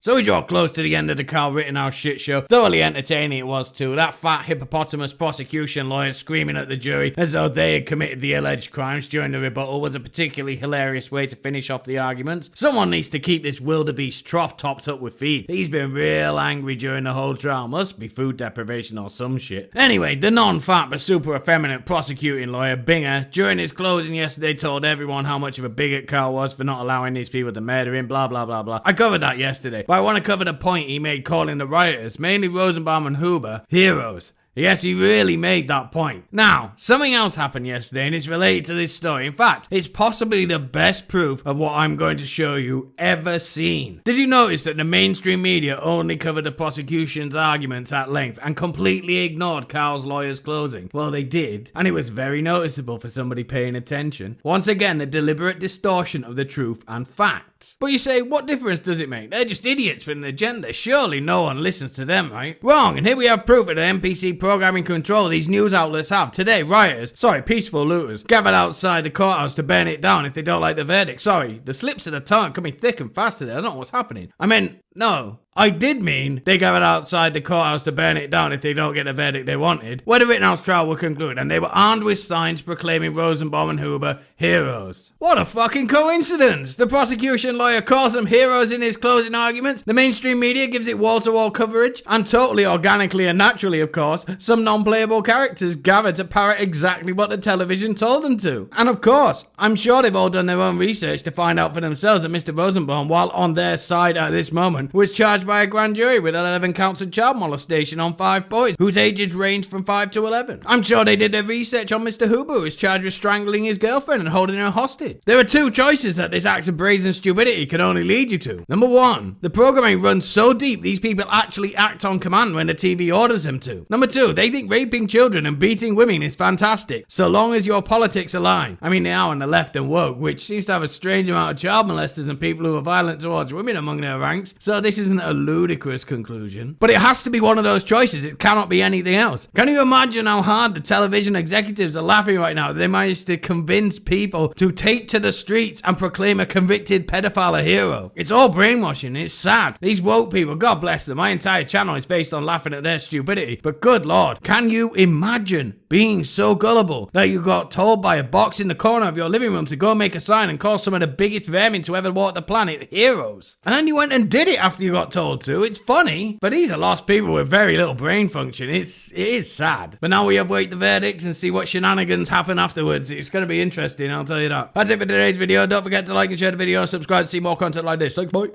So we draw close to the end of the Kyle Rittenhouse shit show. Thoroughly entertaining it was too. That fat hippopotamus prosecution lawyer screaming at the jury as though they had committed the alleged crimes during the rebuttal was a particularly hilarious way to finish off the arguments. Someone needs to keep this wildebeest trough topped up with feed. He's been real angry during the whole trial. Must be food deprivation or some shit. Anyway, the non-fat but super effeminate prosecuting lawyer, Binger, during his closing yesterday told everyone how much of a bigot Kyle was for not allowing these people to murder him, blah blah blah blah. I covered that yesterday, but I want to cover the point he made calling the rioters, mainly Rosenbaum and Huber, heroes. Yes, he really made that point. Now, something else happened yesterday and it's related to this story. In fact, it's possibly the best proof of what I'm going to show you ever seen. Did you notice that the mainstream media only covered the prosecution's arguments at length and completely ignored Kyle's lawyer's closing? Well, they did, and it was very noticeable for somebody paying attention. Once again, a deliberate distortion of the truth and facts. But you say, what difference does it make? They're just idiots with an agenda. Surely no one listens to them, right? Wrong, and here we have proof of the NPC programming control these news outlets have. Today, peaceful looters, gathered outside the courthouse to burn it down if they don't like the verdict. Sorry, the slips of the tongue coming thick and fast today. I don't know what's happening. I did mean they gathered outside the courthouse to burn it down if they don't get the verdict they wanted, where the Rittenhouse trial would conclude, and they were armed with signs proclaiming Rosenbaum and Huber heroes. What a fucking coincidence! The prosecution lawyer calls them heroes in his closing arguments, the mainstream media gives it wall-to-wall coverage, and totally organically and naturally, of course, some non-playable characters gather to parrot exactly what the television told them to. And of course, I'm sure they've all done their own research to find out for themselves that Mr. Rosenbaum, while on their side at this moment, was charged by a grand jury with 11 counts of child molestation on 5 boys, whose ages ranged from 5 to 11. I'm sure they did their research on Mr. Huber, who is charged with strangling his girlfriend and holding her hostage. There are 2 choices that this act of brazen stupidity can only lead you to. Number 1, the programming runs so deep these people actually act on command when the TV orders them to. Number 2, they think raping children and beating women is fantastic, so long as your politics align. I mean, they are on the left and woke, which seems to have a strange amount of child molesters and people who are violent towards women among their ranks, so this isn't a ludicrous conclusion. But it has to be one of those choices. It cannot be anything else. Can you imagine how hard the television executives are laughing right now? They managed to convince people to take to the streets and proclaim a convicted pedophile a hero. It's all brainwashing. It's sad. These woke people, God bless them. My entire channel is based on laughing at their stupidity. But good Lord, can you imagine being so gullible that you got told by a box in the corner of your living room to go make a sign and call some of the biggest vermin to ever walk the planet heroes? And then you went and did it after you got told to. It's funny, but these are lost people with very little brain function. It is sad. But now we await the verdicts and see what shenanigans happen afterwards. It's going to be interesting, I'll tell you that. That's it for today's video. Don't forget to like and share the video, subscribe to see more content like this. Thanks, bye.